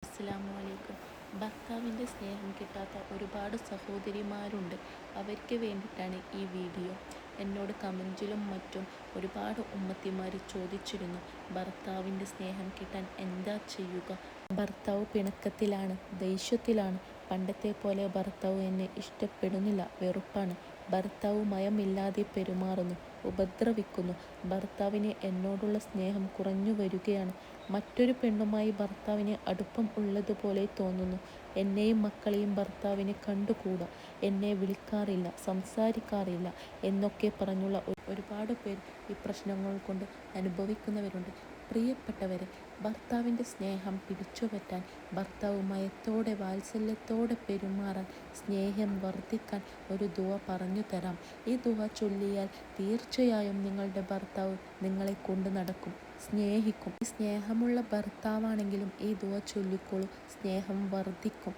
അസ്സലാമലൈക്കും. ഭർത്താവിൻ്റെ സ്നേഹം കിട്ടാത്ത ഒരുപാട് സഹോദരിമാരുണ്ട്. അവർക്ക് വേണ്ടിയിട്ടാണ് ഈ വീഡിയോ. എന്നോട് കമൻറ്റിലും മറ്റും ഒരുപാട് ഉമ്മത്തിമാർ ചോദിച്ചിരുന്നു, ഭർത്താവിൻ്റെ സ്നേഹം കിട്ടാൻ എന്താ ചെയ്യുക? ഭർത്താവ് പിണക്കത്തിലാണ്, ദേഷ്യത്തിലാണ്. പണ്ടത്തെ പോലെ ഭർത്താവ് എന്നെ ഇഷ്ടപ്പെടുന്നില്ല, വെറുപ്പാണ്. ഭർത്താവ് മയമില്ലാതെ പെരുമാറുന്നു, ഉപദ്രവിക്കുന്നു. ഭർത്താവിന് എന്നോടുള്ള സ്നേഹം കുറഞ്ഞു വരികയാണ്. മറ്റൊരു പെണ്ണുമായി ഭർത്താവിന് അടുപ്പം ഉള്ളതുപോലെ തോന്നുന്നു. എന്നെയും മക്കളെയും ഭർത്താവിനെ കണ്ടുകൂടാ, എന്നെ വിളിക്കാറില്ല, സംസാരിക്കാറില്ല എന്നൊക്കെ പറഞ്ഞുള്ള ഒരുപാട് പേർ ഈ പ്രശ്നങ്ങൾ കൊണ്ട് അനുഭവിക്കുന്നവരുണ്ട്. പ്രിയപ്പെട്ടവരെ, ഭർത്താവിൻ്റെ സ്നേഹം പിടിച്ചുപറ്റാൻ, ഭർത്താവ് മയത്തോടെ വാത്സല്യത്തോടെ പെരുമാറാൻ, സ്നേഹം വർദ്ധിക്കാൻ ഒരു ദുആ പറഞ്ഞു തരാം. ഈ ദുആ ചൊല്ലിയാൽ തീർച്ചയായും നിങ്ങളുടെ ഭർത്താവ് നിങ്ങളെ കൊണ്ട് നടക്കും, സ്നേഹിക്കും. ഈ സ്നേഹമുള്ള ഭർത്താവാണെങ്കിലും ഈ ദുആ ചൊല്ലിക്കോളൂ, സ്നേഹം വർദ്ധിക്കും.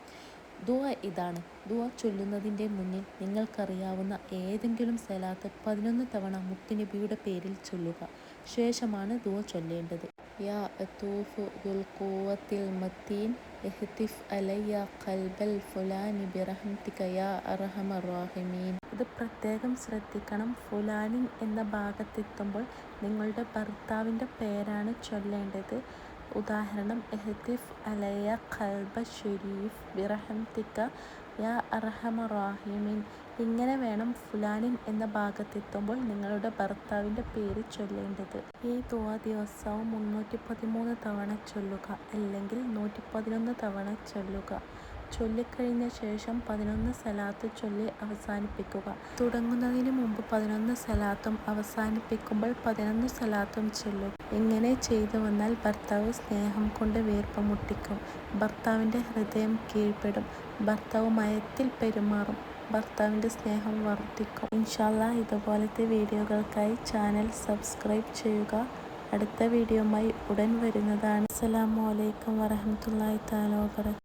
ദുആ ഇതാണ്. ദുആ ചൊല്ലുന്നതിൻ്റെ മുന്നിൽ നിങ്ങൾക്കറിയാവുന്ന ഏതെങ്കിലും സലാത്ത് 11 തവണ മുത്തുനബിയുടെ പേരിൽ ചൊല്ലുക. ശേഷമാണ് ദുആ ചൊല്ലേണ്ടത്. യാ അത്തൂഫു ദുൽ ഖുവ്വത്തിൽ മത്തീൻ ഇഹ്തിഫ് അലയ്യ ഖൽബൽ ഫുലാനി ബിറഹ്മതിക യാ അർഹമർ റഹീമീൻ. ഇത് പ്രത്യേകം ശ്രദ്ധിക്കണം. ഫുലാനിൻ എന്ന ഭാഗത്തെത്തുമ്പോൾ നിങ്ങളുടെ ഭർത്താവിൻ്റെ പേരാണ് ചൊല്ലേണ്ടത്. ഉദാഹരണം, ഇഹ്തിഫ് അലയ്യ ഖൽബ ഷരീഫ് ബിറഹ്മതിക യാ അർഹമർ റഹീമീൻ. ഇങ്ങനെ വേണം ഫുലാനിൻ എന്ന ഭാഗത്തെത്തുമ്പോൾ നിങ്ങളുടെ ഭർത്താവിൻ്റെ പേര് ചൊല്ലേണ്ടത്. ഈ ദുആ ദിവസവും 313 തവണ ചൊല്ലുക, അല്ലെങ്കിൽ 111 തവണ ചൊല്ലുക. ചൊല്ലിക്കഴിഞ്ഞ ശേഷം 11 സലാത്ത് ചൊല്ലി അവസാനിപ്പിക്കുക. തുടങ്ങുന്നതിന് മുമ്പ് 11 സലാത്തും അവസാനിപ്പിക്കുമ്പോൾ 11 സലാത്തും ചൊല്ലുക. ഇങ്ങനെ ചെയ്തു വന്നാൽ ഭർത്താവ് സ്നേഹം കൊണ്ട് വീർപ്പ് മുട്ടിക്കും, ഭർത്താവിൻ്റെ ഹൃദയം കീഴ്പ്പെടും, ഭർത്താവ് മയത്തിൽ പെരുമാറും, ഭർത്താവിൻ്റെ സ്നേഹം വർദ്ധിക്കും. ഇൻഷാ അല്ലാഹ് ഇതുപോലത്തെ വീഡിയോകൾക്കായി ചാനൽ സബ്സ്ക്രൈബ് ചെയ്യുക. അടുത്ത വീഡിയോയുമായി ഉടൻ വരുന്നതാണ്. അസ്സലാമു അലൈക്കും വറഹ്മത്തുള്ളാഹി തആല വബറകാതുഹു.